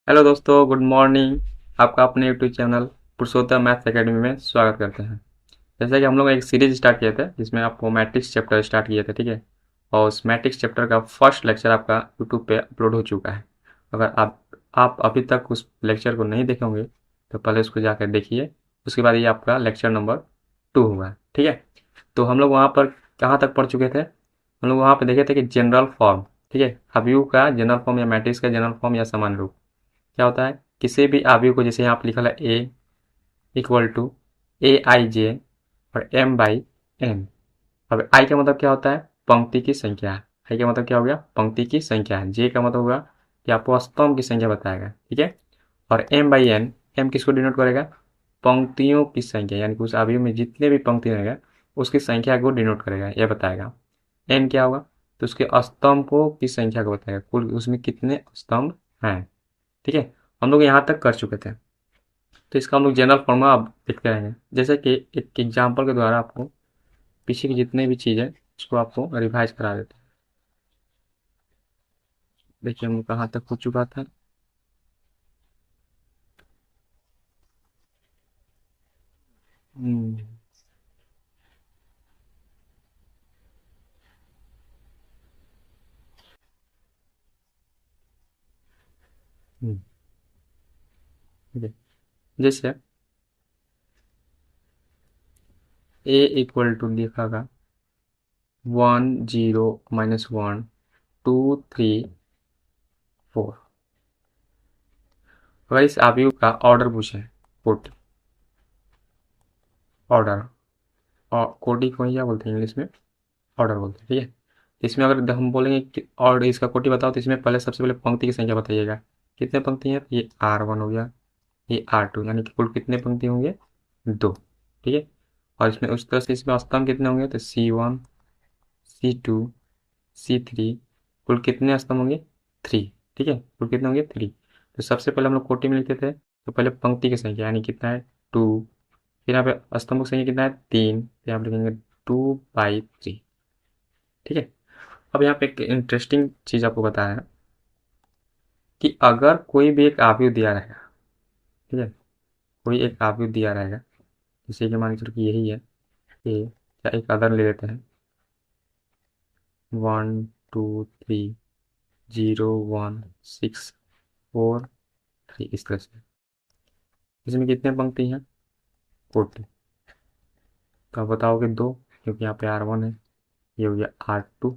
Hello दोस्तों, good morning. आपका अपने यूट्यूब चैनल पुरुषोत्तम मैथ्स एकेडमी में स्वागत करते हैं। जैसे कि हम लोग एक सीरीज स्टार्ट किए थे जिसमें आपको मैट्रिक्स चैप्टर स्टार्ट किए थे, ठीक है। और उस मैट्रिक्स चैप्टर का फर्स्ट लेक्चर आपका यूट्यूब पे अपलोड हो चुका है। अगर आप अभी तक उस लेक्चर को नहीं देखे होंगे तो पहले उसको जाकर देखिए। उसके बाद ये आपका लेक्चर नंबर 2 होगा, ठीक है। तो हम लोग वहाँ पर कहाँ तक पढ़ चुके थे? हम लोग वहाँ पे देखे थे कि जनरल फॉर्म, ठीक है, अवयव का जनरल फॉर्म या मैट्रिक्स का जनरल फॉर्म या सामान्य रूप क्या होता है। किसी भी अवयव को, जैसे यहाँ पे लिखा है ए इक्वल टू ए आई जे और एम बाई एन। अब आई का मतलब क्या होता है? पंक्ति की संख्या। आई का मतलब क्या हो गया? पंक्ति की संख्या। जे का मतलब होगा कि आपको स्तंभ की संख्या बताएगा, ठीक है। और एम बाई एन, एम किसको डिनोट करेगा? पंक्तियों की संख्या, यानी कि उस अवयव में जितने भी पंक्ति रहेगा उसकी संख्या को डिनोट करेगा, यह बताएगा। एन क्या होगा? तो उसके स्तंभों की संख्या को बताएगा, कुल उसमें कितने स्तंभ हैं, ठीक है। हम लोग यहाँ तक कर चुके थे। तो इसका हम लोग जनरल फॉर्मूला अब देखते रहेंगे। जैसे कि एक एग्जांपल के द्वारा आपको पीछे की जितने भी चीज़ है उसको आपको रिवाइज करा देते हैं। देखिए हम लोग कहाँ तक हो चुका था। हम्म, हम्म, ठीक है। जैसे ए इक्वल टू लिखा था 1 0 - 1 2 3 4। अगर इस अवयव का ऑर्डर पूछे, कोटि, ऑर्डर, और कोटि को क्या बोलते हैं इंग्लिश में? ऑर्डर बोलते हैं, ठीक है। इसमें अगर हम बोलेंगे कि और इसका कोटि बताओ तो इसमें पहले सबसे पहले पंक्ति की संख्या बताइएगा। कितने पंक्ति हैं? ये R1 हो गया, ये R2, यानी कि कुल कितने पंक्ति होंगे? 2, ठीक है। और इसमें उस तरह से इसमें स्तंभ कितने होंगे? तो C1 C2 C3, कुल कितने स्तंभ होंगे? 3, ठीक है। कुल कितने होंगे? 3। तो सबसे पहले हम लोग कोटि में लिखते थे, तो पहले पंक्ति की संख्या यानी कितना है? 2। फिर यहाँ पे स्तंभ की संख्या कितना है? 3, तो यहाँ पे लिखेंगे 2/3, ठीक है। अब यहाँ पे एक इंटरेस्टिंग चीज आपको बताया है कि अगर कोई भी एक अवयव दिया रहेगा, ठीक है, कोई एक अवयव दिया रहेगा, जैसे कि मान के चलो कि यही है ए, या एक अदर ले लेते हैं 1 2 3 0 1 6 4 3, इस तरह से। इसमें कितने पंक्ति हैं? 40। तो आप बताओगे 2, क्योंकि यहाँ पे R1 है, ये हो गया R2,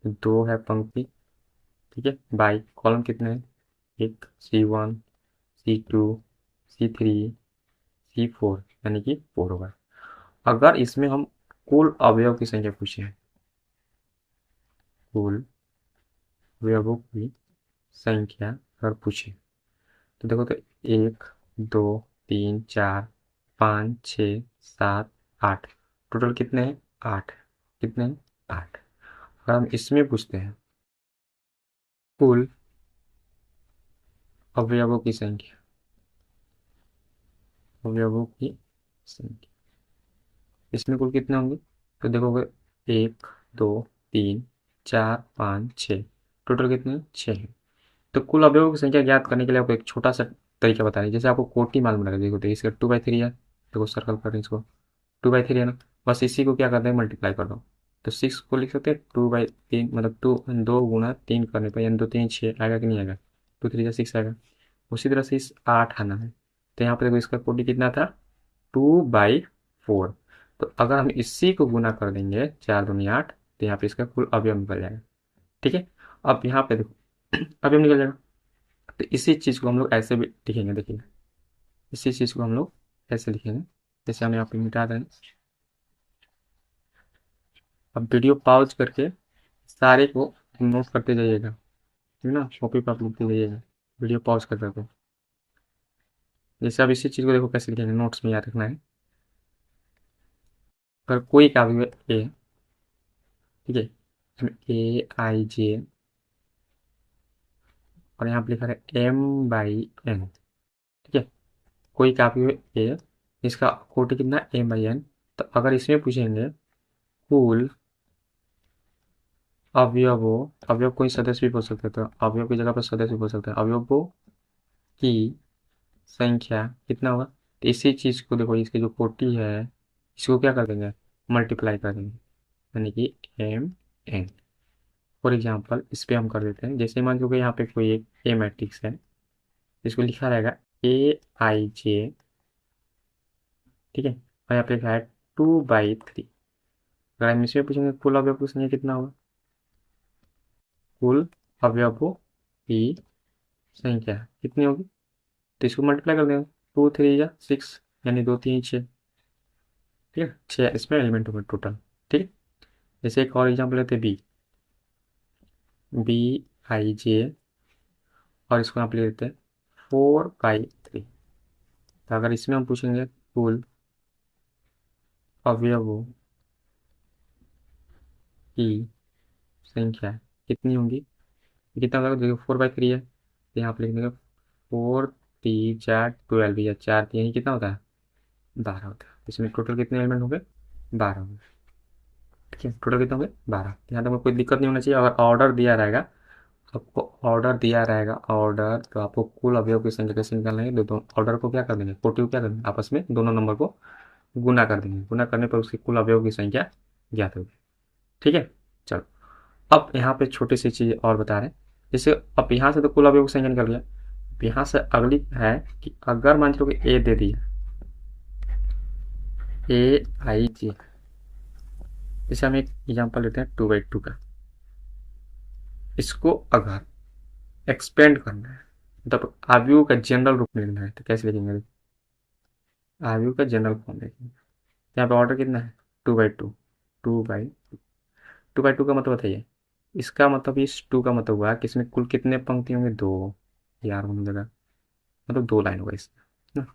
तो 2 है पंक्ति, ठीक है। बाई कॉलम कितने हैं? एक C1 C2 C3 C4, यानी कि 4 होगा। अगर इसमें हम कुल अवयव की संख्या पूछे, कुल अवयवों की संख्या अगर पूछे, तो देखो, तो 1 2 3 4 5 6 7 8, टोटल कितने हैं? 8। कितने हैं? 8। अगर हम इसमें पूछते हैं कुल अवयवों की संख्या, अवयवों की संख्या, इसमें कुल कितने होंगे? तो देखोगे 1 2 3 4 5 6, टोटल कितने हैं? 6 हैं। तो कुल अवयवों की संख्या ज्ञात करने के लिए आपको एक छोटा सा तरीका बता रही है। जैसे आपको कोटि मालूम लगा, देखो तो इसका 2/3 है, देखो सर्कल कर रहे हैं इसको, 2/3 है ना। बस इसी को क्या करते हैं? मल्टीप्लाई कर दो। तो 6 को लिख सकते हैं 2/3, मतलब 2 गुना 3 करने पर, यानी 2 3 6 आएगा कि नहीं आएगा? 2 3 6 आएगा। उसी तरह से इस 8 आना है। तो यहाँ पे देखो इसका कोटि कितना था? 2/4। तो अगर हम इसी को गुना कर देंगे 4 दूनी 8, तो यहाँ पे इसका कुल अवयव निकल जाएगा, ठीक है। अब यहाँ पे देखो अवयव निकल जाएगा। तो इसी चीज़ को हम लोग ऐसे भी लिखेंगे, देखिए इसी चीज़ को हम लोग ऐसे लिखेंगे। जैसे हम यहाँ पे मिटा दें। अब वीडियो पॉज करके सारे को नोट करते जाइएगा, ठीक है ना, कॉपी पर आप लिखते जाइएगा, वीडियो पॉज कर करके। जैसे अब इसी चीज़ को देखो कैसे लिखेंगे, नोट्स में याद रखना है। अगर कोई का भी ए, ठीक है, इसमें A I J, और यहाँ पे लिखा है M/N, ठीक है। कोई काफी हुए ए, इसका कोटि कितना? M/N। तो अगर इसमें पूछेंगे कुल अवयवों, अवयव कोई सदस्य भी बोल सकते हैं, तो अवयव की जगह पर सदस्य भी बोल सकते हैं, अवयवों की संख्या कितना होगा। तो इसी चीज़ को देखो, इसकी जो कोटि है इसको क्या कर देंगे, मल्टीप्लाई कर देंगे, यानी कि एम एन। फॉर एग्जाम्पल इस पे हम कर देते हैं, जैसे मान लो कि यहाँ पे कोई एक ए मैट्रिक्स है, इसको लिखा रहेगा ए आई जे, ठीक है, और यहाँ पे लिखा है 2/3। अगर हम इसमें पूछेंगे कुल अवयव की संख्या कितना होगा, कुल अवयवों की संख्या कितनी होगी, तो इसको मल्टीप्लाई कर देंगे, 2 3 या 6, यानी 2 3 6, ठीक है, 6 इसमें एलिमेंट होंगे टोटल, ठीक है। जैसे एक और एग्जाम्पल लेते हैं बी, बी आई जे, और इसको यहाँ पे ले लेते हैं 4/3। तो अगर इसमें हम पूछेंगे कुल अवयवों की संख्या कितनी होगी, कितना होगा, देखो 4/3 है, तो यहाँ पे लिख देंगे 4 3 4 12, या 4 3 कितना होता है, 12 होता है। इसमें टोटल कितने एलिमेंट होंगे, 12 होंगे, ठीक है, टोटल कितने होंगे, 12। यहाँ तक कोई दिक्कत नहीं होना चाहिए। अगर ऑर्डर दिया रहेगा, आपको ऑर्डर दिया रहेगा ऑर्डर, तो आपको कुल अवयव की संख्या कैसे निकालना है, दो ऑर्डर को क्या कर देंगे, कोटि को क्या कर देंगे, आपस में दोनों नंबर को गुना कर देंगे, गुना करने पर उसकी कुल अवयव की संख्या ज्ञात होगी, ठीक है। चलो, अब यहाँ पे छोटी सी चीज़ और बता रहे हैं, जैसे अब यहाँ से तो कुल अवयव की संख्या निकल गया, यहाँ से अगली है कि अगर मान लो कि ए दे दिया, ए आई जी, जैसे हम एक एग्जांपल लेते हैं 2/2 का, इसको अगर एक्सपेंड करना है, मतलब आयु का जनरल रूप में लिखना है, तो कैसे लिखेंगे, आयु का जनरल फॉर्म लिखेंगे। यहाँ पे ऑर्डर कितना है, 2/2, 2/2 का मतलब बताइए, इसका मतलब इस 2 का मतलब हुआ कि इसमें कुल कितने पंक्ति होंगे, 2, यार होने लगा, मतलब 2 लाइन होगा इसमें ना।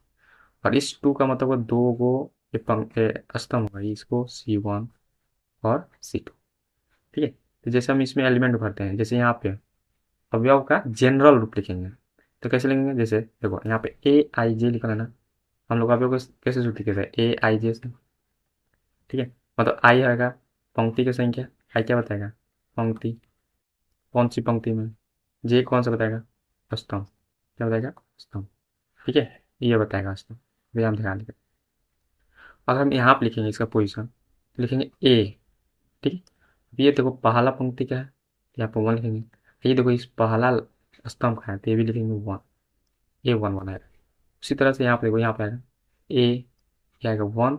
और इस 2 का मतलब होगा 2 गो ये स्तंभ होगा, इसको C1 और C2, ठीक है। तो जैसे हम इसमें एलिमेंट भरते हैं, जैसे यहाँ पे अवयव का जनरल रूप लिखेंगे, तो कैसे लिखेंगे, जैसे देखो यहाँ पे ए आई जे लिखा है ना, हम लोग अवयव को कैसे सूत्र लिखे थे, ए आई जे से, ठीक है। मतलब आई आएगा पंक्ति की संख्या, आई क्या बताएगा, पंक्ति, कौन सी पंक्ति में, जे कौन सा बताएगा, स्तंभ, क्या बताएगा, स्तंभ, ठीक है, ये बताएगा स्तंभ, ये हम ध्यान देंगे। अगर हम यहाँ पे लिखेंगे इसका पोजीशन, तो लिखेंगे ए, ठीक है। ये देखो पहला पंक्ति क्या है, यहाँ पर 1 लिखेंगे, ये देखो इस पहला स्तंभ का है, तो ये भी लिखेंगे 1, ए 1 आएगा। उसी तरह से यहाँ पे देखो, यहाँ पे आएगा ए, क्या आएगा 1,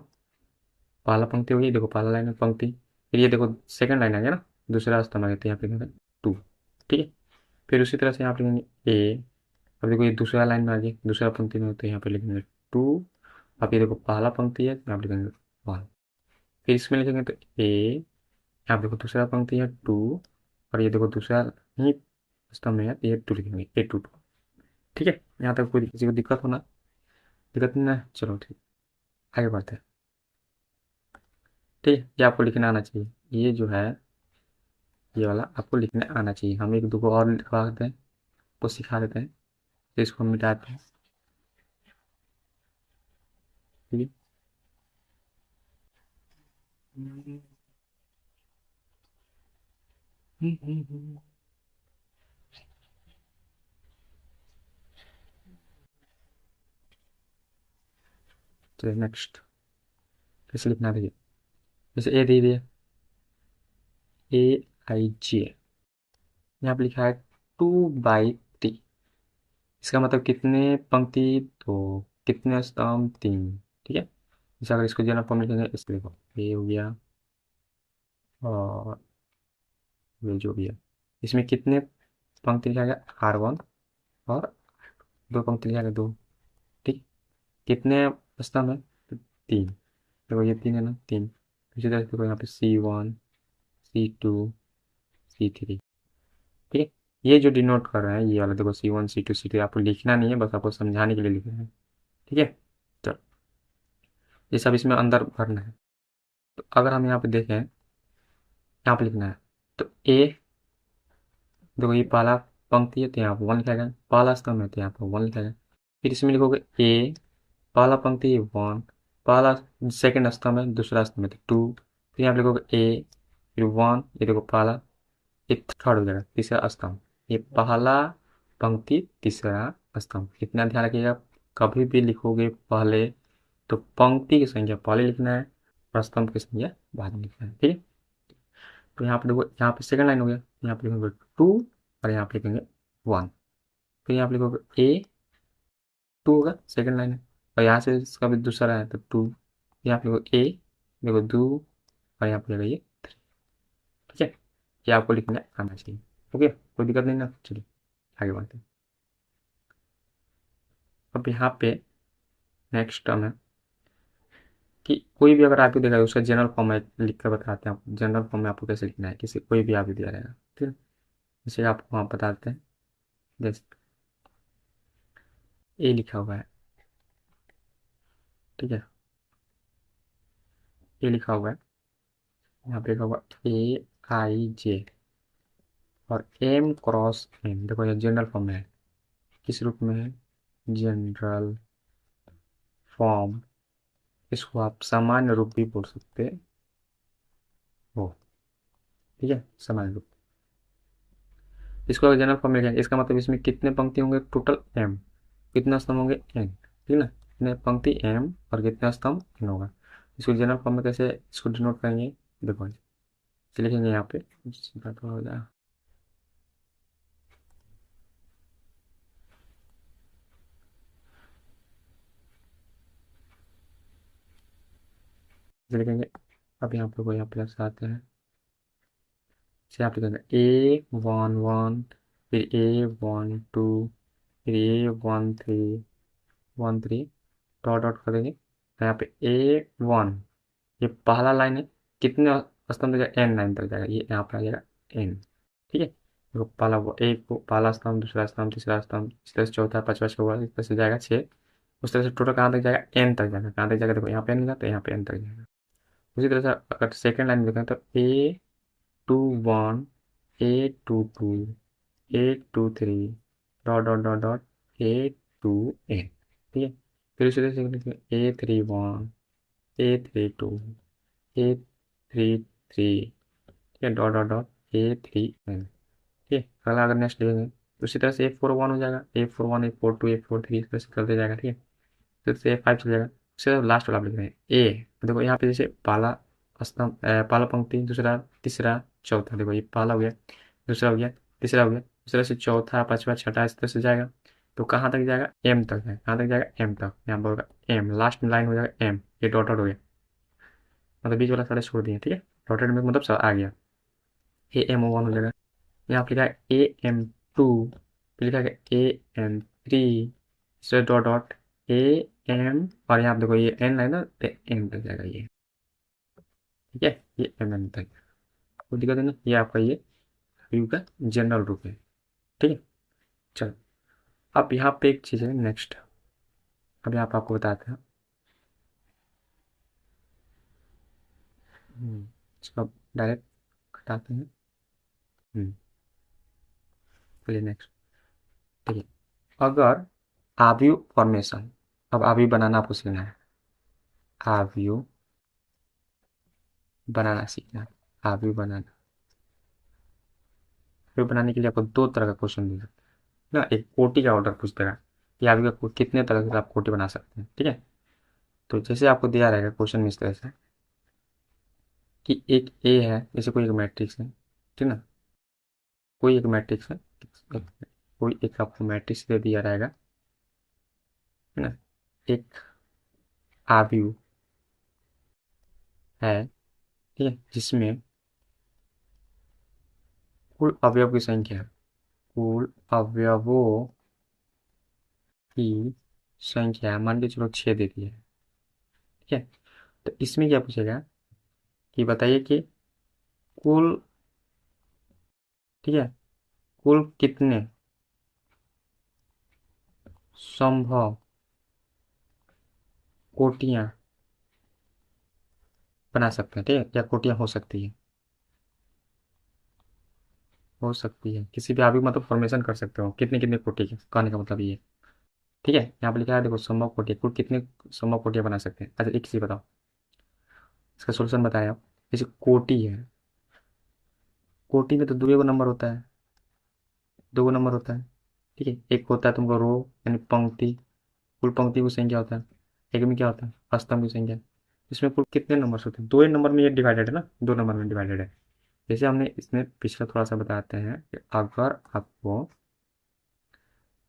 पहला पंक्ति हो गई, देखो पहला लाइन में पंक्ति, फिर ये देखो सेकंड लाइन आ गया ना, दूसरा स्तंभ आ गया, तो यहाँ पे लिखेंगे 2, ठीक है। फिर उसी तरह से यहाँ पे लिखेंगे ए, अब देखो ये दूसरा लाइन में आ गया, दूसरा पंक्ति में, तो यहाँ पे लिखेंगे 2। अब ये देखो पहला पंक्ति है, यहाँ पे लिखेंगे 1। फिर इसमें लिखेंगे तो ए, यहाँ पे देखो दूसरा पंक्ति है 2, और ये देखो दूसरा ही स्तंभ में है, तो ये 2 लिखेंगे, A 2 2, ठीक है। यहाँ तक कोई किसी को दिक्कत होना, दिक्कत नहीं ना, चलो ठीक, आगे बढ़ते हैं, ठीक है। ये आपको लिखना आना चाहिए, ये जो है ये वाला आपको लिखने आना चाहिए। हम एक दो को और लिखवा देते हैं, वो सिखा देते हैं, तो इसको हम मिटाते हैं, ठीक है। चलिए नेक्स्ट, कैसे लिखना देखिए, जैसे ए दे दिया, ए आई जे, यहाँ पे लिखा है 2/3, इसका मतलब कितने पंक्ति, दो, कितने स्तंभ, 3, ठीक है। जैसे अगर इसको जनरल फॉर्म लिखेंगे, इसको देखो ये हो गया, और ये जो भी है, इसमें कितने पंक्ति लिखा गया, R1, और 2 पंक्ति लिखा गया, 2, ठीक। कितने स्तंभ है, तो 3, देखो ये 3 है ना, 3। इसी तरह से देखो यहाँ पे C1 C2 C3, ठीक है। ये जो डिनोट कर रहे हैं ये वाला, देखो C1 C2 C3 आपको लिखना नहीं है, बस आपको समझाने के लिए लिख रहे हैं, ठीक है। चलो, ये सब इसमें अंदर भरना है। तो अगर हम यहाँ पे देखें, यहाँ पे लिखना है, तो ए, देखो ये पहला पंक्ति है, तो यहाँ पर 1 लिखा गया, पहला स्तंभ है, तो यहाँ पर 1 लिखा गया। फिर इसमें लिखोगे ए, पहला पंक्ति 1, पहला सेकंड स्तंभ है, दूसरा स्तंभ है, तो 2, फिर यहाँ पे लिखोगे ए, फिर 1, ये देखो पहला, ये थर्ड हो जाएगा, तीसरा स्तंभ, ये पहला पंक्ति तीसरा स्तंभ। इतना ध्यान रखिएगा, कभी भी लिखोगे पहले तो पंक्ति की संख्या पहले लिखना है और स्तंभ की संख्या बाद में लिखना है, ठीक है। तो यहाँ पे देखो, यहाँ पे सेकंड लाइन हो गया, यहाँ पे लिखेंगे 2 और यहाँ पे लिखेंगे 1। फिर यहाँ पे लिखोगे ए 2 होगा, सेकंड लाइन है, और यहाँ से इसका भी दूसरा है तो 2। यहाँ पे लिखो ए, देखो 2 और यहाँ पे लगेगा ये 3, ठीक है। ये आपको लिखना आना चाहिए, ओके, कोई दिक्कत नहीं ना। चलिए आगे बढ़ते हैं। अब यहाँ पे नेक्स्ट टर्म है कि कोई भी अगर आपको देखा है उसका जनरल फॉर्म में लिख कर बताते हैं आपको, जनरल फॉर्म में आपको कैसे लिखना है, किसी कोई भी आपको दिया रहेगा, ठीक है। जैसे आपको वहाँ बताते हैं, जैसे ए लिखा हुआ है, ठीक है, ए लिखा हुआ है, यहाँ पे लिखा हुआ ए आई जे और एम क्रॉस एम, देखो ये जनरल फॉर्म में है, किस रूप में है, जनरल फॉर्म। इसको आप सामान्य रूप भी बोल सकते हो, ठीक है, सामान्य रूप। इसको अगर जनरल फॉर्म में लिखेंगे इसका मतलब इसमें कितने पंक्ति होंगे, टोटल एम, कितने स्तंभ होंगे एन, ठीक है ना, कितने पंक्ति एम और कितना स्तंभ एन होगा। इसको जनरल फॉर्म में कैसे इसको डिनोट करेंगे, देखो इसे लिखेंगे यहाँ पे, हो जाएगा, इसे लिखेंगे। अब यहाँ पे कोई यहाँ प्लस आते हैं, इसे आप लिखेंगे A11, फिर A12, फिर A13 डॉट डॉट कर देंगे, तो यहाँ पे A1, ये पहला लाइन है, कितने स्तंभ तक जाएगा, एन लाइन तक जाएगा, ये यहाँ पे आ जाएगा एन, ठीक है। देखो पहला वो एक को पहला स्तंभ, दूसरा स्तंभ, तीसरा स्तंभ, इस तरह से चौथा, पांचवा, छठा, इस तरह से जाएगा 6। उस तरह से टोटल कहाँ तक जाएगा, एन तक जाएगा, कहाँ तक जाएगा, देखो यहाँ पे एन जाता है, यहाँ पे एन तक जाएगा। उसी तरह से अगर सेकेंड लाइन में देखें तो A21, A22, A23 dot dot dot dot A2N, ठीक है। फिर उसी तरह से A31, A32, A33, ठीक है, डॉट डॉट डॉट A3N, ठीक है। अगला अगर नेक्स्ट देखेंगे तो उसी तरह से A41 हो जाएगा, A41, A42, A43, इस तरह से करते जाएगा, ठीक है। फिर से A5 चल जाएगा, उससे लास्ट वाला आप लिख रहे हैं ए, देखो यहाँ पे जैसे पहला स्तंभ, पहला पंक्ति, दूसरा, तीसरा, चौथा, देखो ये पहला हो गया, दूसरा हो गया, तीसरा हो गया, इस तरह से चौथा, पांचवा, छठा, इस तरह से जाएगा। तो कहाँ तक जाएगा, एम तक जाएगा, कहाँ तक जाएगा, एम तक, यहाँ पर होगा एम, लास्ट में लाइन हो जाएगा एम, ये डॉटेड हो गया, मतलब बीच वाला सारे छोड़ दिए, ठीक है। डॉटेड में मतलब सब आ गया, A M1 हो जाएगा। यहाँ पर लिखा है AM2, फिर लिखा है AM3, इस डॉट डॉट AM, और यहाँ पे देखो ये एन लाइन ना, तो एम तक जाएगा ये, ठीक है, ये एम तक, कोई दिक्कत नहीं, ये आपका ये व्यू का जनरल रूप है, ठीक है। चलो अब यहाँ पे एक चीज़ है नेक्स्ट, अब यहाँ पे आपको बताते हैं, इसको डायरेक्ट हटाते हैं, चलिए नेक्स्ट, ठीक है। अगर आव्यूह फॉर्मेशन, अब आव्यूह बनाना आपको सीखना है, आव्यूह बनाना सीखना है, आव्यूह बनाना, आव्यूह बनाने के लिए आपको दो तरह का क्वेश्चन दे सकते हैं ना, एक कोटि का ऑर्डर पूछ देगा कि आव्यूह का कितने तरह से आप कोटि बना सकते हैं, ठीक है। तो जैसे आपको दिया रहेगा क्वेश्चन में इस तरह से कि एक ए है, जैसे कोई एक मैट्रिक्स है, ठीक ना, कोई एक मैट्रिक्स है, कोई एक आपको मैट्रिक्स दे दिया रहेगा, है ना, एक आव्यूह है, ठीक है, जिसमें कुल अवयव की संख्या है, कुल अवयवों की संख्या मान के चलो 6 दे दी है, ठीक है। तो इसमें क्या पूछेगा कि बताइए कि कुल, ठीक है, कुल कितने संभव कोटियां बना सकते हैं, ठीक है, या कोटियां हो सकती है किसी भी आयु मतलब फॉर्मेशन कर सकते हो, कितने कितने कोटि के, कहने का मतलब ये, ठीक है। यहाँ पे लिखा है देखो संभव कोटि, कुल कितने संभव कोटियां बना सकते हैं। अच्छा एक चीज बताओ, इसका सोल्यूशन बताएं आप। जैसे कोटि है, कोटि में तो दो नंबर होता है, दो नंबर होता है, ठीक है। एक होता है तुमको रो यानी पंक्ति, कुल पंक्ति की संख्या होता है। एक में क्या होता है स्तंभ की संख्या। इसमें कुल कितने नंबर होते हैं, दो ही नंबर में ये डिवाइडेड है ना, दो नंबर में डिवाइडेड है। जैसे हमने इसमें पिछला थोड़ा सा बताते हैं कि अगर आपको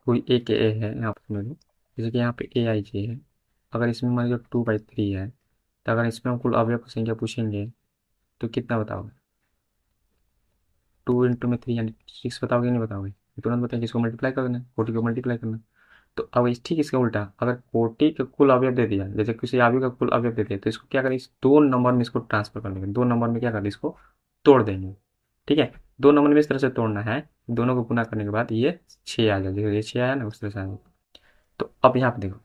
कोई एक ए है यहाँ पर समझ लो, जैसे कि यहाँ पे ए आई जी है, अगर इसमें मान लो 2/3 है, तो अगर इसमें हम कुल अवयव की संख्या पूछेंगे तो कितना बताओगे? 2 इंटू में 3 यानी 6 बताओगे नहीं बताओगे? तुरंत बताएंगे, इसको मल्टीप्लाई कर देना, 40 को मल्टीप्लाई करना। तो अब इस ठीक इसका उल्टा, अगर 40 का कुल अवयव दे दिया, जैसे किसी अवयव का कुल अवयव दे दिया, तो इसको क्या करें, इस दो नंबर में इसको ट्रांसफर कर लेंगे, दो नंबर में क्या करें, इसको तोड़ देंगे। ठीक है, दो नंबर में इस तरह से तोड़ना है, दोनों को गुना करने के बाद ये 6 आ जाए, जैसे ये 6 आया ना उस तरह से आएगा। तो अब यहाँ पे देखो,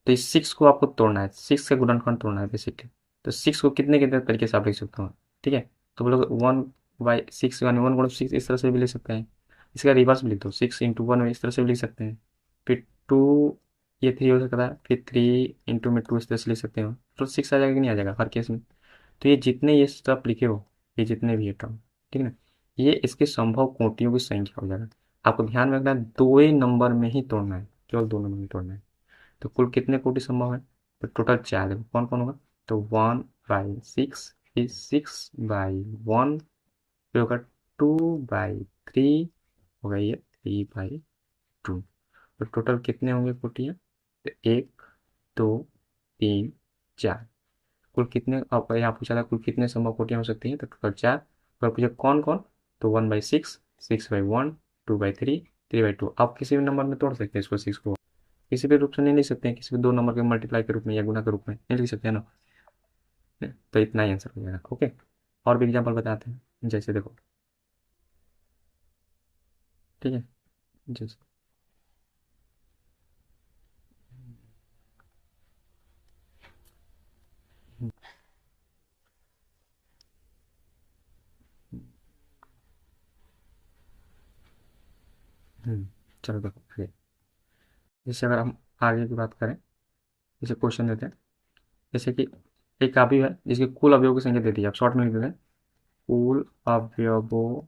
तो इस 6 को आपको तोड़ना है, 6 का गुणनखंड तोड़ना है बेसिकली। तो 6 को कितने कितने तरीके से आप लिख सकते हो, ठीक है। तो बोलोगे 1/6 यानी 1 × 6 इस तरह से भी लिख सकते हैं। इसका रिवर्स भी लिख दो, 6 × 1 इस तरह से भी लिख सकते हैं। फिर 2, ये 3 हो सकता है, फिर 3 × 2 इस तरह से लिख सकते हो। तो 6 आ जाएगा कि नहीं आ जाएगा हर केस में। तो ये जितने ये सब लिखे हो, ये जितने भी है टर्म, ठीक है ना, ये इसके संभव कोटियों की संख्या हो जाएगा। आपको ध्यान में रखना है, दो ही नंबर में ही तोड़ना है, केवल दो नंबर में तोड़ना है। तो कुल कितने कोटि संभव है, तो टोटल 4 देखो कौन कौन होगा। तो 1/6 इज 6/1, फिर होगा 2/3, होगा ये 3/2। तो टोटल कितने होंगे कोटियाँ, तो 1, 2, 3, 4। कुल कितने, अब यहाँ पूछा था कुल कितने संभव कोटियाँ हो सकती हैं, तो टोटल 4। और पूछा कौन कौन, तो 1/6, 6/1, 2/3, 3/2। आप किसी भी नंबर में तोड़ सकते हैं इसको, 6 को किसी भी रूप से नहीं लिख सकते हैं, किसी भी दो नंबर के मल्टीप्लाई के रूप में या गुना के रूप में नहीं लिख सकते हैं ना। तो इतना ही आंसर हो जाएगा, ओके। और भी एग्जाम्पल बताते हैं, जैसे देखो, ठीक है, जैसे चलो देखो आगे। जैसे अगर हम आगे की बात करें, जैसे क्वेश्चन देते हैं, जैसे कि एक अवयव है जिसके कुल अवयवों की संख्या दे दी है, आप शॉर्ट में लिख देते हैं, कुल अवयवों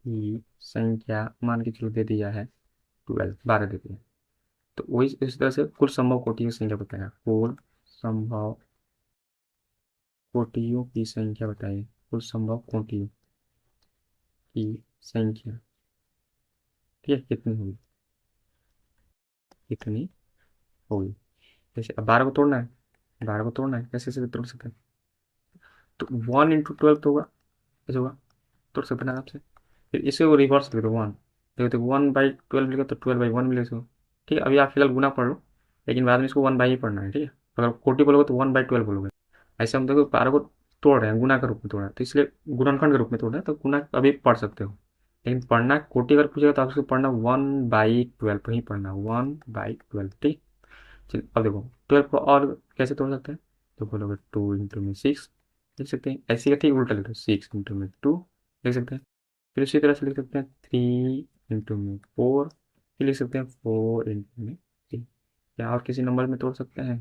की संख्या मान के चलो दे दिया है 12, 12 दे दिया है। तो वही इस तरह से कुल संभव कोटियों की संख्या बताएगा, कुल संभव कोटियों की संख्या बताइए, कुल संभव कोटियों की संख्या, ठीक है, कितनी होगी, कितनी होगी। जैसे अब 12 को तोड़ना है, 12 को तोड़ना है, कैसे कैसे तोड़ सकते हैं, तो 1 × 12 तो होगा, कैसे होगा, तोड़ सकते हैं आराम से। फिर इसे वो रिवर्स लिख दो, 1 देखो, तो 1/12 लिखा तो 12/1 भी लिख दो। ठीक है, अभी आप फिलहाल गुना पढ़ लो, लेकिन बाद में इसको 1 बाई ही पढ़ना है, ठीक है। अगर कोटि बोलोगे तो 1/12 बोलोगे। ऐसे हम देखो 12 को तोड़ रहे हैं, गुना के रूप में तोड़ रहे हैं, तो इसलिए गुणनखंड के रूप में तोड़ रहे हैं, तो गुना अभी पढ़ सकते हो। लेकिन पढ़ना कोटि अगर पूछेगा तो आपको पढ़ना 1/12 ही पढ़ना, 1/12, ठीक। चलिए अब देखो 12 को और कैसे तोड़ सकते हैं, तो बोलोगे 2 × 6 लिख सकते हैं, ऐसे का ठीक उल्टा लिख दो, 6 × 2 लिख सकते हैं। फिर उसी तरह से लिख सकते हैं 3 × 4, फिर लिख सकते हैं 4 × 3। क्या और किसी नंबर में तोड़ सकते हैं,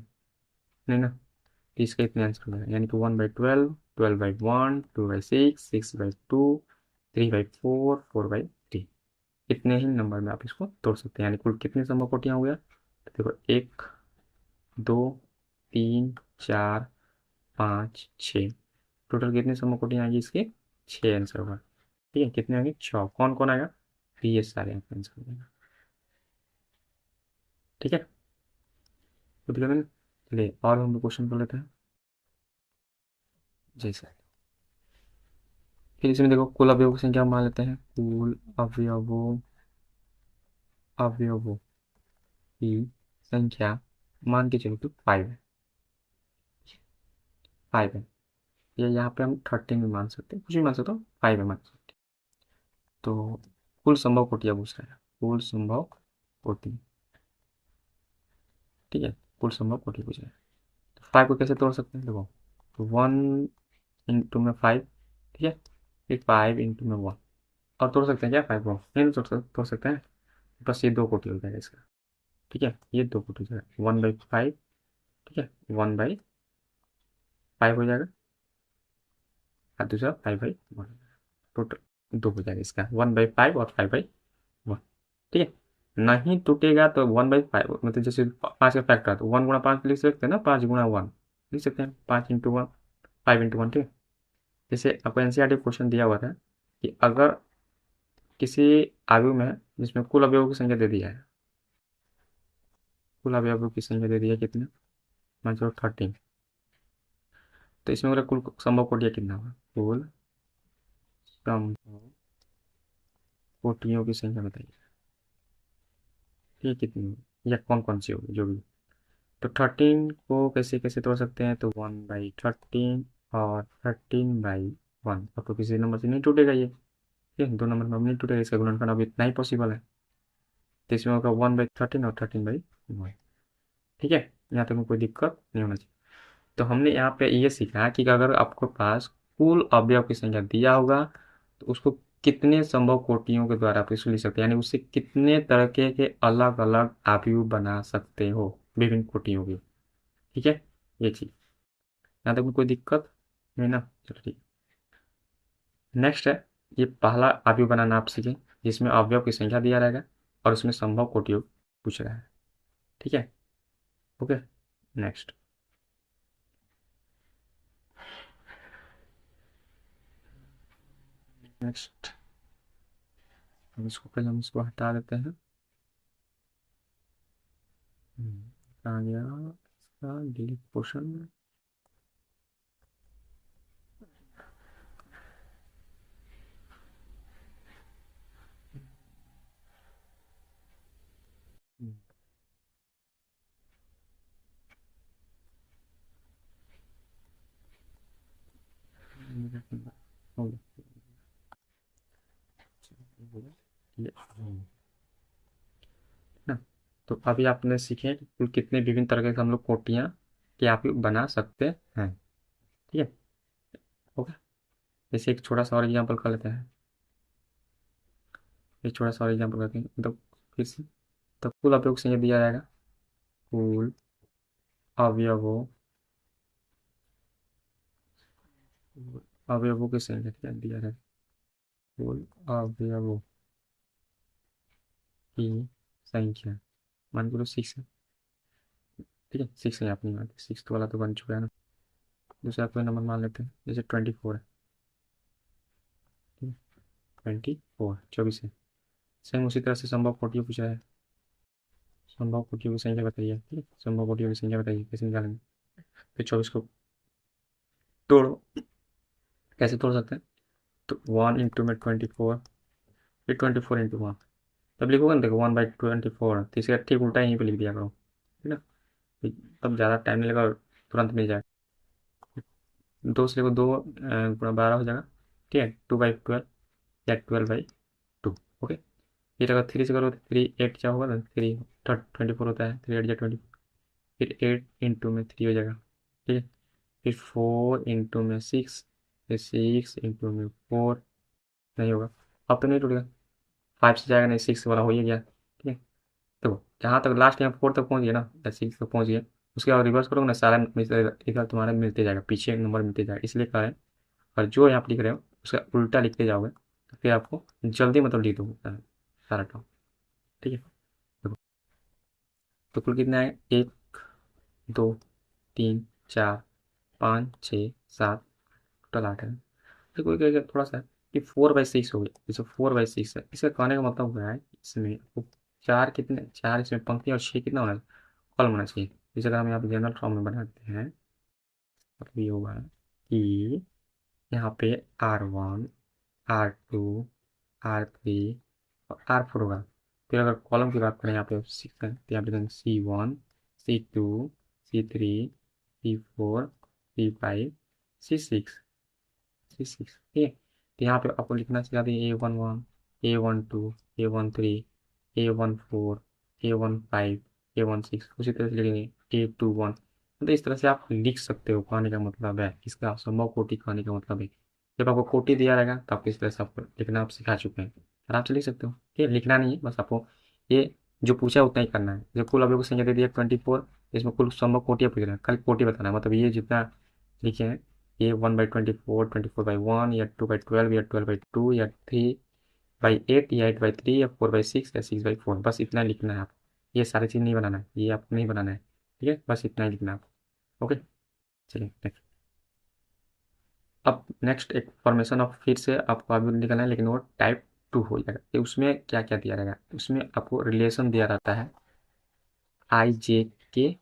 नहीं ना। तो इसका इतना आंसर हो जाएगा, यानी कि 1/12, 12/1, 2/6, 6/2, 3/4, 4/3। इतने ही नंबर में आप इसको तोड़ सकते हैं, यानी कुल कितने संभव कोटियाँ हो गया, तो देखो 1, 2, 3, 4, 5, 6, टोटल कितने संभव कोटियाँ आएंगी इसके, 6 आंसर होगा। ठीक है, कितने होंगे, 6, कौन कौन आएगा, तो ये सारे आपका आंसर हो जाएगा, ठीक है। तो चलिए और हम क्वेश्चन कर लेते हैं, जैसे फिर इसमें देखो कुल अवयवों की संख्या हम मान लेते हैं, कुल अवयवों की संख्या मान के चलो तो 5 है, 5 है। या यहाँ पे हम 13 भी मान सकते हैं, कुछ भी मान सकते हो, 5 है मान सकते हैं। तो कुल संभव कोटियाँ पूछ रहा है, कुल संभव कोटि, ठीक है, कुल संभव कोटि पूछ रहा है। तो 5 को कैसे तोड़ सकते हैं, देखो, तो 1 × 5, ठीक है, फिर 5 × 1, और तोड़ सकते हैं क्या 5 को, नहीं तोड़ सकते हैं, बस ये दो कोटि हो जाएगा इसका, ठीक है, ये दो कोटि हो जाएगा 1/5, ठीक है, 1/5 हो जाएगा, और दूसरा 5/1, टोटल दो हो जाएगा इसका, 1/5 और 5/1, ठीक है। नहीं टूटेगा तो 1/5, मतलब जैसे 5 का फैक्टर तो 1 × 5 लिख सकते हैं ना, 5 × 1 लिख सकते हैं, 5 × 1, 5 × 1, ठीक है। जैसे आपको एनसीईआरटी क्वेश्चन दिया हुआ था कि अगर किसी आयु में जिसमें कुल अवयवों की संख्या दे दिया है, कुल अवयवों की संख्या दे दी है कितने, मान लो 13, तो इसमें अगर कुल संभव कोटियाँ कितना होगा, कुल संभव कोटियों की संख्या बताइए, ये कितनी होगी या कौन कौन सी होगी जो भी। तो 13 को कैसे कैसे तोड़ सकते हैं, तो 1/13 और 13/1, अब तो किसी नंबर से नहीं टूटेगा ये, ठीक है, 2 नंबर में नहीं टूटेगा, इसका गुणनखंड अब इतना ही पॉसिबल है, तो इसमें होगा 1/13 और 13/1, ठीक है। यहाँ तक में कोई दिक्कत नहीं होना चाहिए। तो हमने यहाँ पे ये सीखा कि अगर आपके पास कुल अवयव की संख्या दिया होगा तो उसको कितने संभव कोटियों के द्वारा आप इसको लिख सकते हैं, यानी उससे कितने तरह के अलग अलग अवयव बना सकते हो विभिन्न कोटियों की, ठीक है, ये चीज यहाँ तक में कोई दिक्कत नहीं ना, चलो ठीक। नेक्स्ट है, ये पहला अवयव बनाना आप सीखें जिसमें अवयव की संख्या दिया रहेगा और उसमें संभव कोटियों पूछ रहा है, ठीक है, ओके। नेक्स्ट, नेक्स्ट हम इसको पहले हम इसको हटा देते हैं। कहाँ गया इसका डिलीट पोर्शन, हो गया ये, ना। तो अभी आपने सीखे कि कुल कितने विभिन्न तरह के हम लोग कोटियाँ के आप बना सकते हैं, ठीक है, ओके। जैसे एक छोटा सा और एग्जांपल कर लेते हैं, एक छोटा सा और एग्जांपल करते हैं, मतलब फिर से, तो कुल अवयव संख्या दिया जाएगा, कुल अवयवों अवयवों की संख्या क्या दिया जाएगा, कुल अवयवों की संख्या, मान के लो 6 है, ठीक है, 6 है, अपनी बात 6 वाला तो बन चुका है ना। दूसरा कोई नंबर मान लेते हैं, जैसे 24 है, ठीक है, 24 है। सेम उसी तरह से संभव कोटियों पूछा है, संभव कोटियों की संख्या बताइए, ठीक है, संभव कोटियों की संख्या बताइए कैसे निकालेंगे। फिर 24 को तोड़ो, कैसे तोड़ सकते हैं, तो 1 × में 24, फिर 24 × 1, तब लिखोगे ना, देखो 1/24, तो इसका ठीक उल्टा यहीं पे लिख दिया करो, ठीक है ना, तब ज़्यादा टाइम नहीं लगा और तुरंत मिल जाएगा। 2 से लिखो, 2 × 12 हो जाएगा, ठीक है, 2/12 या 12/2, ओके। फिर अगर 3 से करो तो 3 8 क्या होगा ना, 24 होता है, 3 8 × 24, फिर 8 × 3 हो जाएगा, ठीक है, फिर 4 × 6, फिर 6 × 4, नहीं होगा, अब तो नहीं टूटेगा, 5 से जाएगा नहीं, 6 वाला हो ही गया, ठीक है। देखो जहाँ तक लास्ट में 4 तक पहुँच गया ना, या 6 तक पहुँच गया, उसके बाद रिवर्स करोगे ना, सारा इधर तुम्हारा मिलते जाएगा, पीछे नंबर मिलते जाएगा, इसलिए कहा है, और जो यहाँ पर लिख रहे हो उसका उल्टा लिखते जाओगे तो फिर आपको जल्दी मतलब लिख दो सारा टर्म, ठीक है। देखो, तो कुल कितना है, 1 2 3 4 5 6 7, टोटल 8 है। तो कोई कहेगा थोड़ा सा कि 4/6 हो गया, जैसे 4/6 है, इसका कहने का मतलब क्या है, इसमें चार कितने, चार इसमें पंक्ति और 6 कितना होना, कॉलम होना चाहिए। जैसे अगर हम यहाँ पे जनरल फॉर्म में बनाते हैं, मतलब ये होगा कि यहाँ पे R1 R2 R3 और R4 होगा। फिर अगर कॉलम की बात करें यहाँ पे 6 है, तो यहाँ पे C1 C2 C3 C4 C5 C6 C6, ठीक है। तो यहाँ पे आपको लिखना सिखा दें A11 A12 A13 A14 A15 A16, उसी तरह से लिखेंगे A21, मतलब इस तरह से आप लिख सकते हो, कहने का मतलब है इसका संभव कोटि, कहने का मतलब है जब आपको कोटि दिया रहेगा तो आप इस तरह से आपको लिखना आप सिखा चुके हैं, आराम से लिख सकते हो, ठीक है, लिखना नहीं है, बस आपको ये जो पूछा है उतना ही करना है। जब कुल अवयव की संख्या दे दिया 24, इसमें कुल संभव कोटियाँ पूछ रहे हैं, खाली कोटि बताना है, मतलब ये जितना लिखे हैं, ये 1/24 24/1 या 2/12 या 12/2 या 3 8 या 8/3 या 4/6 या 6/4, बस इतना लिखना है आप। ये सारी चीज़ नहीं बनाना है, ये आपको नहीं बनाना है, ठीक है, बस इतना ही लिखना है आप। ओके, चलिए नेक्स्ट। अब नेक्स्ट एक फॉर्मेशन ऑफ फिर से आपको अभी निकालना है, लेकिन वो टाइप 2 हो जाएगा। तो उसमें क्या क्या दिया रहेगा, उसमें आपको रिलेशन दिया रहता है आई जे के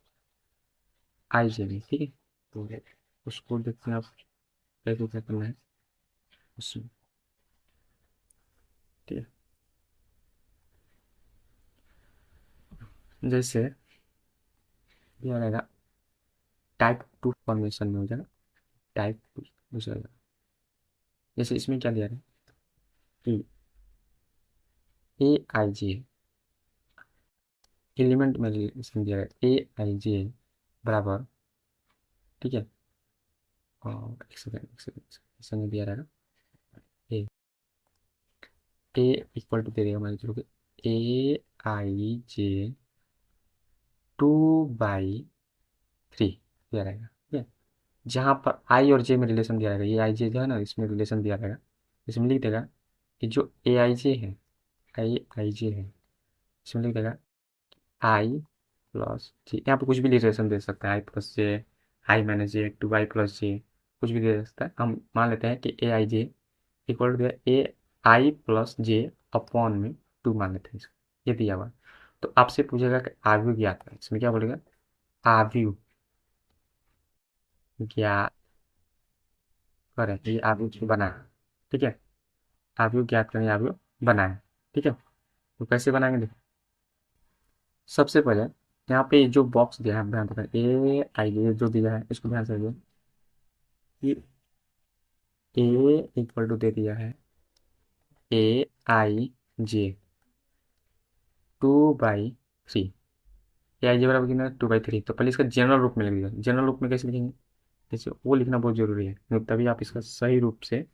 आई जे में, ठीक है। तो उसको देखते हैं आप कैसे क्या करना है उसमें, ठीक है। जैसे दिया रहेगा टाइप 2 फॉर्मेशन में हो जाएगा, टाइप 2 दूसरा रहेगा। जैसे इसमें क्या दिया है कि ए आई जे एलिमेंट में रिलेशन दिया है ए आई जे बराबर, ठीक है। और एक सेकंड दिया रहेगा ए ए इक्वल टू दे देगा मान लीजिए ए आई जे 2/3 दिया रहेगा, ठीक है। जहाँ पर आई और जे में रिलेशन दिया रहेगा, ये आई जे जो है ना, इसमें रिलेशन दिया रहेगा, इसमें लिख देगा कि जो ए आई जे है, आई आई जे है, इसमें लिख देगा आई प्लस जे। यहाँ पे कुछ भी रिलेशन दे सकता है, आई प्लस जे, आई माइनस जे, 2i+j, कुछ भी दे सकता है। हम मान लेते हैं कि a i j equal to a i plus j upon में 2 मान लेते हैं इसको, ये दिया हुआ। तो आपसे पूछेगा कि आव्यू ज्ञात करें, इसमें क्या बोलेगा, आव्यू ज्ञात करें, ये आव्यू जो बनाए, ठीक है। आव्यू ज्ञात करें, आव्यू बनाए, ठीक है। तो कैसे बनाएंगे देखो, सबसे पहले यहाँ पे जो बॉक्स दिया है ध्यान रखें, ए आई जे जो दिया है इसको ध्यान से कि ए इक्वल टू दे दिया है ए आई जे 2/3, ए आई जे बराबर कितना, 2/3। तो पहले इसका जनरल रूप में लिख दिया, जनरल रूप में कैसे लिखेंगे, जैसे वो लिखना बहुत जरूरी है, नहीं तभी आप इसका सही रूप से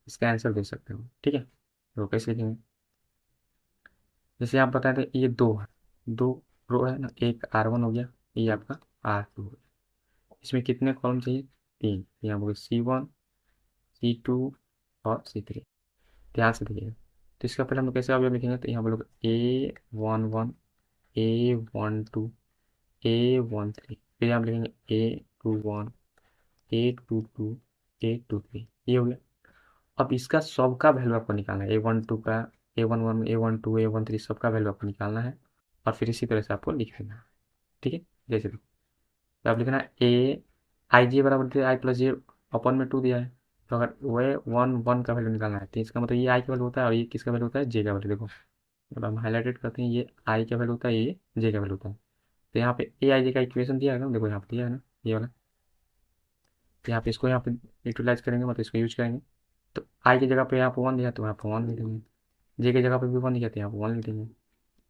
इसका आंसर दे सकते हो, ठीक है। तो कैसे लिखेंगे, जैसे आप बताए थे ये दो है, दो रो है ना, एक R1 हो गया, ये आपका R2 हो गया। इसमें कितने कॉलम चाहिए, 3, यहाँ हो गए C1 C2 और C3। ध्यान से देखिएगा। तो इसका पहले हम लोग कैसे अवयव लिखेंगे, तो यहाँ पर लोग A11 A12 A13, फिर यहाँ लिखेंगे A21 A22 A23, ये हो गया। अब इसका सबका वैल्यू आपको निकालना है, A12 का, A11 A12 A13 सबका वैल्यू आपको निकालना है, और फिर इसी तरह से आपको लिख देना है, ठीक है। जैसे तो आप लिखना ए आई जे बराबर आई प्लस जे अपॉन में 2 दिया है, तो अगर वह 1 का वैल्यू निकालना है, तो इसका मतलब ये आई का वैल्यू होता है और ये किसका वैल्यू होता है, जे का वैल्यू। देखो अब हम हाईलाइटेड करते हैं, ये आई का वैल्यू होता है, ये जे का वैल्यू होता है। तो यहाँ पे ए आई जे का इक्वेशन दिया है ना, देखो यहाँ पे दिया है ना ये वाला। तो यहाँ पे इसको यहाँ पे यूटिलाइज करेंगे, मतलब इसको यूज करेंगे। तो आई की जगह पे यहाँ पे 1 दिया तो यहाँ पे 1 लिख देंगे, जे की जगह पे भी 1 दिया तो यहाँ पे 1 लिख देंगे,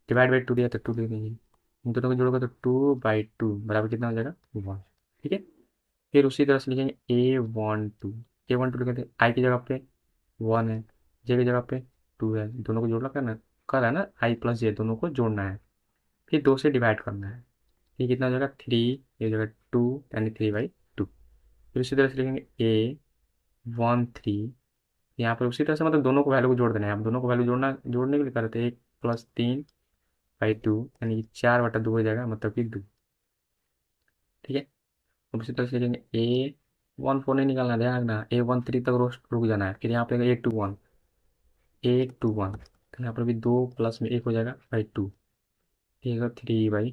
डिवाइड बाई 2 दिया तो 2 लिख देंगे। इन दोनों को जोड़ोगे तो 2/2 बराबर कितना हो जाएगा, 1, ठीक है। फिर उसी तरह से लिखेंगे A12 लिखेंगे, आई की जगह पे 1 है, जे की जगह पे 2 है, दोनों को जोड़ना करना कर है ना, आई प्लस जे दोनों को जोड़ना है, फिर 2 से डिवाइड करना है, ये कितना हो जाएगा 3, ये हो जाएगा 2, यानी 3/2। फिर उसी तरह से लिखेंगे A13, यहाँ पर उसी तरह से मतलब दोनों को वैल्यू को जोड़ देना है। आप दोनों को वैल्यू जोड़ने के लिए करते हैं, 1+3/2 यानी कि 4/2 हो जाएगा, मतलब कि 2, ठीक है। अब उसी तरह से लिखेंगे A14 नहीं निकालना, ध्यान रखना A13 तक रुक जाना है, फिर यहाँ पे A21 तो यहाँ पर भी 2 प्लस में 1 हो जाएगा बाई 2, ठीक है, 3/2,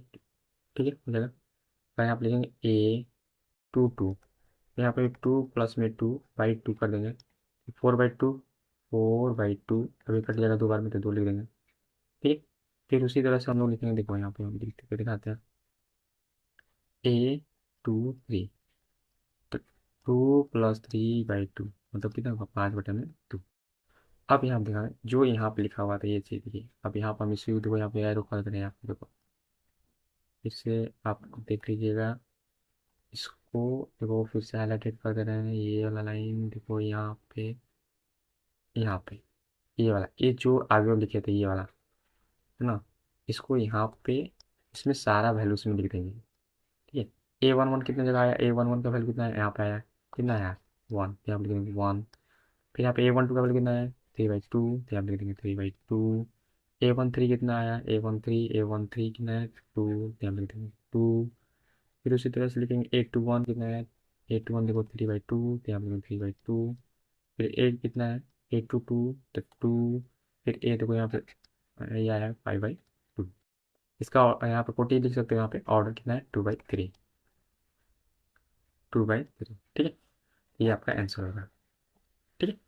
ठीक है हो जाएगा। फिर यहाँ पे लिखेंगे A22, यहाँ पे 2 प्लस में 2/2 कर देंगे, 4/2 4/2, अभी कट जाएगा 2 बार में तो 2 लिख देंगे, ठीक। फिर उसी तरह से हम लोग लिखेंगे, देखो यहाँ पे हम लिखते हुए दिखाते हैं A23, तो 2+3/2 मतलब कितना होगा, 5/2। अब यहाँ देखा जो यहाँ पे लिखा हुआ था ये चीज़ देखिए, अब यहाँ पर हम इसी देखो यहाँ पे एरो कर दे रहे हैं, यहाँ पे देखो फिर से आप देख लीजिएगा इसको, देखो फिर से हाईलाइटेड कर दे रहे हैं, ये वाला लाइन देखो यहाँ पे, यहाँ पे ये वाला, ये जो आगे लिखे थे ये वाला है ना, इसको यहाँ पे इसमें सारा वैल्यू इसमें लिख देंगे, ठीक है। A11 कितने जगह आया, A11 का वैल्यू कितना है, यहाँ पे आया, कितना आया 1, यहाँ पे लिखेंगे 1। फिर यहाँ पे A12 का वैल्यू कितना है 3/2, तो आप लिख देंगे 3/2। A13 कितना आया, A13 कितना है 2, तो आप लिख देंगे 2। फिर उसी तरह से लिखेंगे A21 कितना है, A21 देखो 3/2, तो आप लिखेंगे 3/2। फिर A कितना है, A22 तो 2। फिर A देखो यहाँ पे ये आया 5/2। इसका यहाँ पे कोटी लिख सकते हो, यहाँ पे ऑर्डर कितना है 2/3, 2/3, ठीक है। ये आपका आंसर होगा, ठीक है।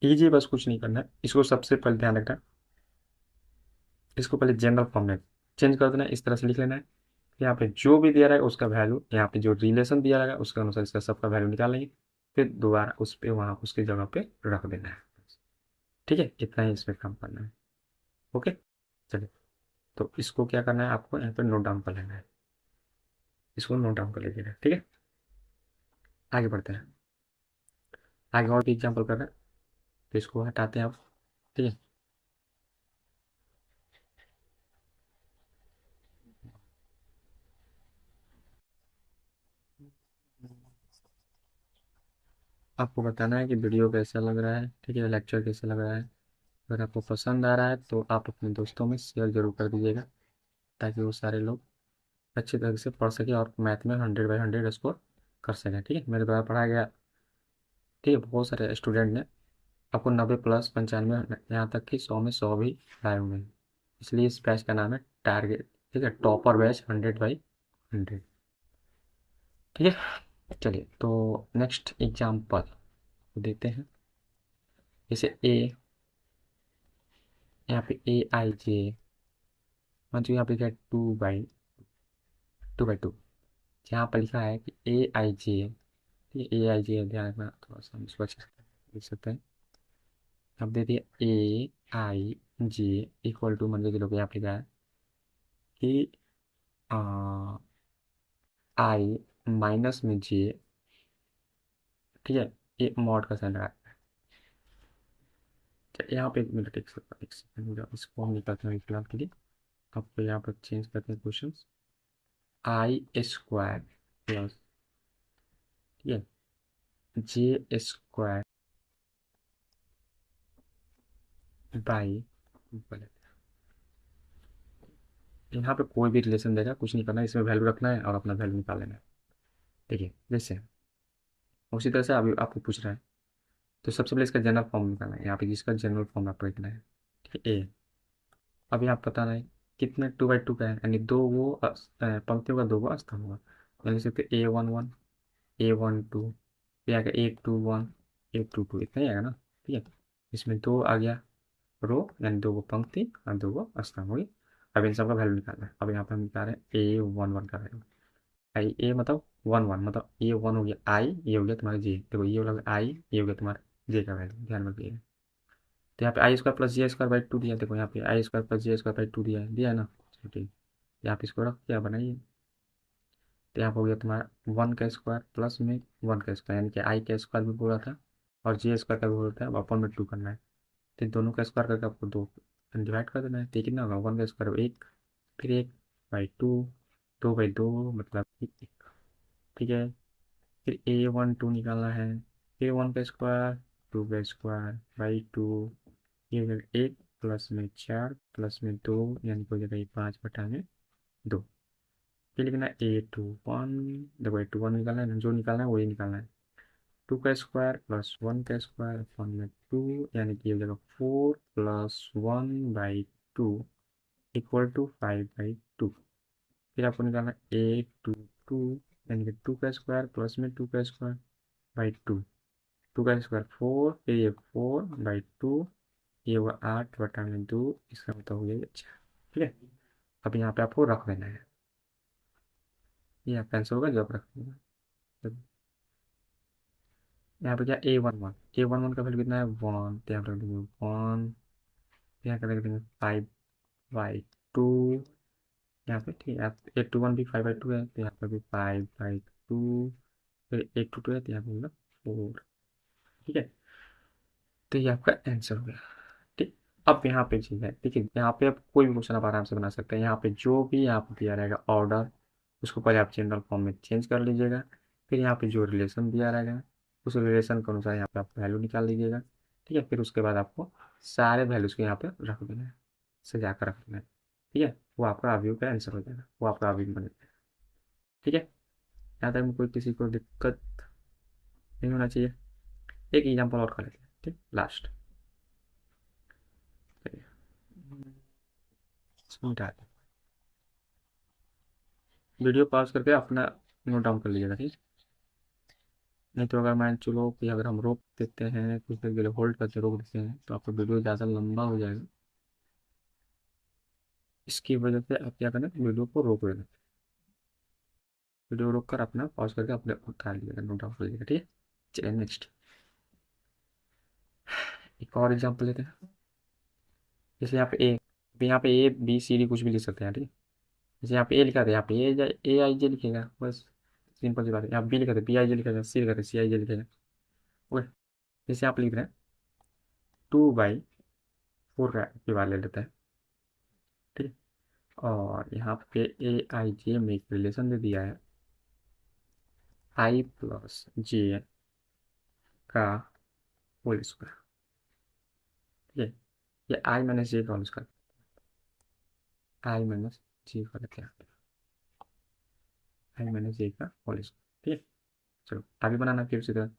इजी, बस कुछ नहीं करना है इसको। सबसे पहले ध्यान रखना, इसको पहले जनरल फॉर्म में चेंज कर देना है, इस तरह से लिख लेना है। यहाँ पे जो भी दिया रहेगा उसका वैल्यू, यहाँ पे जो रिलेशन दिया रहेगा उसके अनुसार इसका सबका वैल्यू निकालेंगे, फिर दोबारा उस पे वहाँ उसकी जगह पे रख देना है, ठीक है। इतना ही इसमें काम करना है, ओके। चलिए, तो इसको क्या करना है, आपको यहाँ पे नोट डाउन कर लेना है, इसको नोट डाउन कर लीजिएगा, ठीक है। आगे बढ़ते हैं, आगे और भी एग्जाम्पल कर रहे हैं, तो इसको हटाते हैं आप, ठीक है। आपको बताना है कि वीडियो कैसा लग रहा है, ठीक है, लेक्चर कैसा लग रहा है। अगर आपको पसंद आ रहा है तो आप अपने दोस्तों में शेयर जरूर कर दीजिएगा, ताकि वो सारे लोग अच्छी तरह से पढ़ सके और मैथ में 100/100 स्कोर कर सकें, ठीक है। मेरे द्वारा पढ़ाया गया, ठीक है। बहुत सारे स्टूडेंट ने आपको 90+, 95, यहाँ तक कि 100 में 100 भी लाए हुए हैं। इसलिए इस बैच का नाम है टारगेट, ठीक है, टॉपर बैच 100/100, ठीक है। चलिए, तो नेक्स्ट एग्जाम्पल देते हैं। जैसे ए, यहाँ पे AIJ, मतलब यहाँ पे लिखा है 2/2, यहाँ पर लिखा है कि AIJ, AIJ ध्यान रखना, थोड़ा सा हम इसको अच्छे से लिख सकते हैं। अब दे दिए AIJ इक्वल टू, मान लीजिए लोग यहाँ पे लिखा है कि आई माइनस में जे, ठीक है। ये मॉड का साइन लगा है। तो यहाँ पे एक मिनट, एक सेकंड, इसको हम निकालते हैं फिलहाल के लिए। अब तो यहाँ पर चेंज करते हैं क्वेश्चन, I² प्लस, ठीक है, J² बाई, यहाँ पे कोई भी रिलेशन देगा, कुछ नहीं करना है, इसमें वैल्यू रखना है और अपना वैल्यू निकाल लेना है, ठीक है। जैसे उसी तरह से अभी आपको पूछ रहा है, तो सबसे पहले इसका जनरल फॉर्म निकालना है, यहाँ पे जिसका जनरल फॉर्म आपको लिखना है, ठीक है। ए, अभी आप पता नहीं कितने 2/2 का है, यानी दो वो पंक्तियों का दो वो स्तंभ होगा, यानी लिख सकते A11, A12, फिर आएगा A21, A22, इतना ही आएगा ना, ठीक है। इसमें दो आ गया रो, यानी दो वो पंक्ति और दो वो स्तंभ हो गई। अब इन सबका वैल्यू निकालना है। अब यहाँ पे हम निकाल रहे हैं A11 का वैल्यू, आई ए मतलब 1 1, मतलब A1 हो गया आई, ये हो गया तुम्हारा जे, देखो ये हो गया आई, ये हो गया तुम्हारा जे का वैल्यू, ध्यान रखिएगा। तो यहाँ पे I² + J²/2 दिया है, देखो यहाँ पे I² + J²/2 दिया है ना, चलो ठीक। यहाँ पे इसको रख क्या बनाइए, तो यहाँ पे हो गया तुम्हारा 1 का स्क्वायर प्लस में 1 का स्क्वायर, यानी कि I का स्क्वायर भी बोला था और J² का भी बोला था, अब अपन में 2 करना है। तो दोनों का स्क्वायर करके आपको 2 डिवाइड कर देना है, तो कितना होगा 1 का स्क्वायर 1, फिर 1/2, 2/2 मतलब 1, ठीक है। फिर A12 निकालना है, A1 का स्क्वायर 2 का स्क्वायर/2, ये हो जाएगा 1 प्लस में 4 प्लस में 2, यानी कि हो जाएगा ये 5/2। फिर लिखना है A21, देखो A21 निकालना है, जो निकालना है वही निकालना है। 2 का स्क्वायर + 1 का स्क्वायर/2, यानी कि ये हो जाएगा 4 + 1/2 इक्वल टू 5/2। फिर आपको निकालना है A22, यानी कि 2 का स्क्वायर प्लस में 2 का स्क्वायर/2, 2 का स्क्वायर 4, फिर ये 4/2, ये हुआ 8/2, इसका मतलब हो गया ये, अच्छा, ठीक है। अब यहाँ पे आपको रख देना है, ये आपका आंसर होगा जो आप रख देना। तो यहाँ पे क्या A11 का वैल्यू कितना है 1, तो यहाँ पे रख देंगे 1, यहाँ कर रख देंगे 5/2, यहाँ पे ठीक है। आप A21 भी 5/2 है, तो यहाँ पर भी 5/2, फिर A22 है, तो यहाँ पे होगा 4, ठीक है। तो ये आपका आंसर हो गया, ठीक। अब यहाँ पे चीज़ है, ठीक है, यहाँ पे आप कोई भी क्वेश्चन आप आराम से बना सकते हैं। यहाँ पे जो भी यहाँ पे दिया रहेगा ऑर्डर, उसको पहले आप जनरल फॉर्म में चेंज कर लीजिएगा, फिर यहाँ पे जो रिलेशन दिया रहेगा उस रिलेशन के अनुसार यहाँ पे आप वैल्यू निकाल लीजिएगा, ठीक है। फिर उसके बाद आपको सारे वैल्यूज़ को यहाँ पे रख देना है, सजा कर रख देना है। ठीक है, वो आपका अवयव का आंसर हो जाएगा, वो आपका अवयव बन जाएगा। ठीक है, यहाँ तक में कोई किसी को दिक्कत नहीं होना चाहिए। एक एग्जाम्पल और कर लेते हैं, ठीक, लास्ट। चलिए, इसमें मिटा दें। वीडियो पॉज करके अपना नोट डाउन कर लीजिएगा, ठीक। नहीं तो अगर मान चलो कि अगर हम रोक देते हैं, कुछ देर के लिए होल्ड करके रोक देते हैं, तो आपका वीडियो ज़्यादा लंबा हो जाएगा। इसकी वजह से आप क्या करें, वीडियो को रोक देना, वीडियो रोक कर अपना पॉज करके अपने उठा लीजिएगा, नोट डाउन कर लीजिएगा, ठीक है। चलिए नेक्स्ट एक और एग्जाम्पल लेते हैं। जैसे यहाँ पे ए बी सी डी कुछ भी लिख सकते हैं, ठीक है। जैसे यहाँ पे ए लिखा था, यहाँ पे ए आई जे लिखेगा, बस सिंपल सी बात है। यहाँ बी लिखा था, बी आई जे लिखेगा, सी लिखा था, सी आई जे लिखेगा। ओके, जैसे आप लिख रहे हैं 2/4 का व्यवहार ले लेते हैं, ठीक है। और यहाँ पे ए आई जे में एक रिलेशन दे दिया है, आई प्लस जे का होल स्क्वायर, ठीक है। ये आई माइनस जे का होल स्क्वायर, आई माइनस जे का लेते हैं, आई माइनस जे का होल स्क्वायर, ठीक है। चलो आगे बनाना फिर उसी तरह,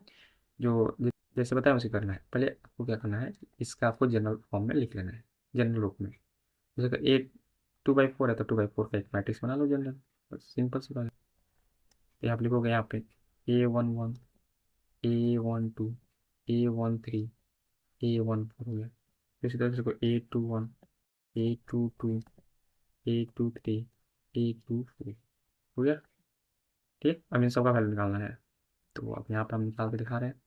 जैसे बताया उसे करना है। पहले आपको क्या करना है, इसका आपको जनरल फॉर्म में लिख लेना है, जनरल रूप में। जैसे कि ए 2/4 है तो 2/4 का एक मैट्रिक्स बना लो जनरल, बस सिंपल सी बात है। ये आप लिखोगे यहाँ पे A11, A12, A13, A14 हो गया। फिर इसी तरह से A21, A22, A23, A24 हो गया, ठीक। अब इन सबका वैल्यू निकालना है, तो अब यहाँ पे हम निकाल के दिखा रहे हैं।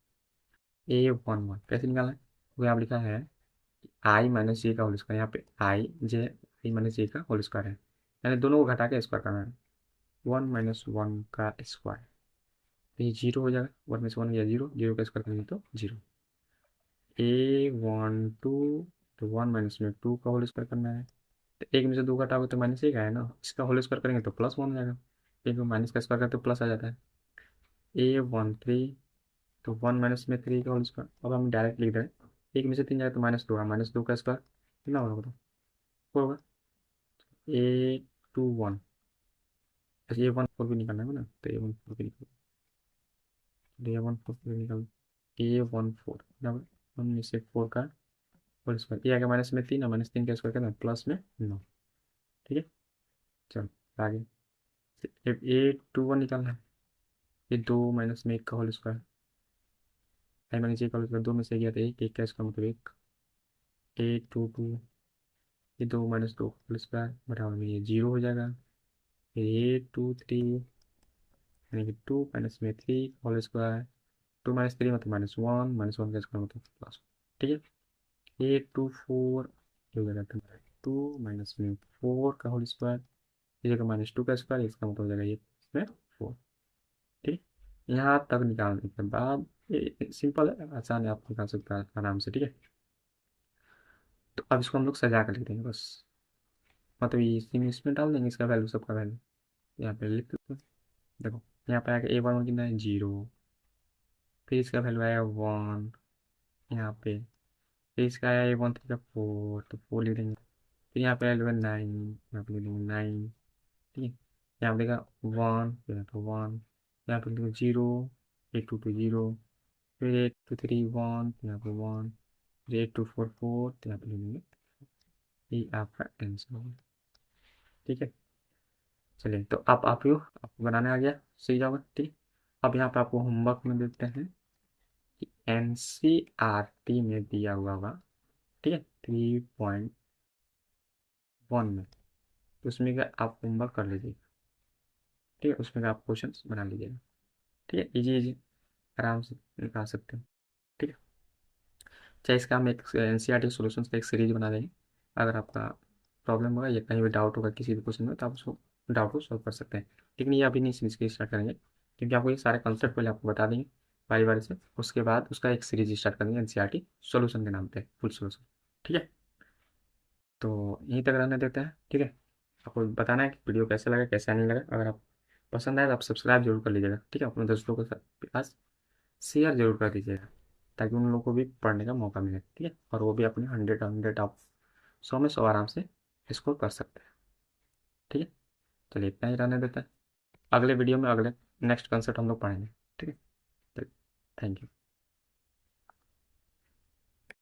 A11 कैसे निकालना है, वो यहाँ लिखा है आई माइनस जे का होल स्क्वायर, यहाँ पे आई माइनस जे का होल स्क्वायर है, यानी दोनों को घटा के स्क्वायर करना है। 1 - 1 का स्क्वायर, तो ये जीरो हो जाएगा। 1 - 1 या जीरो, जीरो का स्क्वायर करेंगे तो जीरो। A12, तो 1 - 2 का होल स्क्वायर करना है, तो एक में से दो घटाओगे तो -1 आया ना, इसका होल स्क्वायर करेंगे तो +1 हो जाएगा, एक में माइनस का स्क्वायर करते तो प्लस आ जाता है। A13, तो 1 - 3 का होल स्क्वायर, अब हम डायरेक्ट लिख रहे हैं, एक में से 3 जाएगा तो -2 है, -2 का स्क्वायर कितना होगा बताओ, 4 होगा। A21, अच्छा A14 भी निकालना है ना, तो A14 भी निकाल, A14 भी निकाल, A14 बराबर 1 - 4 का होल स्क्वायर, ये आएगा -3 और -3 का स्क्वायर करना +9, ठीक है। चलो आगे, A21 निकालना है, ये 2 - 1 का होल स्क्वायर, आई माइनस एक का होल स्क्वायर, दो में से गया था एक, एक का स्क्वायर मतलब एक। A22, ये 2 - 2 का होल स्क्वायर बराबर में ये जीरो हो जाएगा। फिर A23, यानी कि 2 - 3 होल स्क्वायर, 2 - 3 मतलब -1, -1 का स्क्वायर मतलब प्लस, ठीक है। A24 हो जाएगा तुम्हारा 2 - 4 का होल स्क्वायर, ये जगह -2 का स्क्वायर, इसका मतलब हो जाएगा ये इसमें 4, ठीक। यहाँ तक निकालने के बाद सिंपल है, आसान है, आप निकाल सकते हैं आराम से, ठीक है। तो अब इसको हम लोग सजा कर लिख देंगे बस, मतलब ये इसमें डाल देंगे इसका वैल्यू, सबका वैल्यू यहाँ पे लिख देते हैं। देखो यहाँ पे आएगा A11 कितना है, 0, फिर इसका वैल्यू आया 1 यहाँ पे, फिर इसका आया A13 का 4, तो 4 लिख देंगे। फिर यहाँ पे वैल्यू है 9, यहाँ पे लिख देंगे 9, ठीक है। यहाँ पे देखा 1, फिर यहाँ पे 1, यहाँ पे लिखो 0, 822 0, फिर 823 1, यहाँ पे 1, फिर 8244, तो यहाँ पे लिखेंगे, ये आपका आंसर होगा, ठीक है। चलिए, तो आप ही हो, आपको बनाने आ गया, सही जाओगे, ठीक। अब यहाँ पे आपको होमवर्क में देते हैं कि NCERT में दिया हुआ होगा, ठीक है, 3.1 में, तो उसमें का आप होमवर्क कर लीजिएगा, ठीक है, उसमें का आप क्वेश्चन बना लीजिएगा, ठीक है, इजी इजी आराम से निकाल सकते हैं, ठीक है। चाहे इसका हम एक NCERT सॉल्यूशंस का एक सीरीज बना देंगे, अगर आपका प्रॉब्लम होगा या कहीं भी डाउट होगा किसी भी क्वेश्चन में, तो आप उसको डाउट को सॉल्व कर सकते हैं। लेकिन ये अभी नहीं सीरीज के स्टार्ट करेंगे, क्योंकि आपको ये सारे कंसेप्ट पहले आपको बता देंगे बारी बारी से, उसके बाद उसका एक सीरीज स्टार्ट करेंगे NCERT सॉल्यूशन के नाम पे, फुल सॉल्यूशन, ठीक है। तो यहीं तक रहने देते हैं, ठीक है। आपको बताना है कि वीडियो कैसा लगा कैसा नहीं लगा, अगर आप पसंद आए तो आप सब्सक्राइब जरूर कर लीजिएगा, ठीक है, अपने दोस्तों के साथ पास शेयर जरूर कर दीजिएगा, ताकि उन लोगों को भी पढ़ने का मौका मिले, ठीक है, और वो भी अपने 100 आप 100 में 100 आराम से स्कोर कर सकते हैं, ठीक है। चलिए इतना ही रहने देते हैं, अगले वीडियो में अगले नेक्स्ट कंसेप्ट हम लोग पढ़ेंगे, ठीक है। Thank you.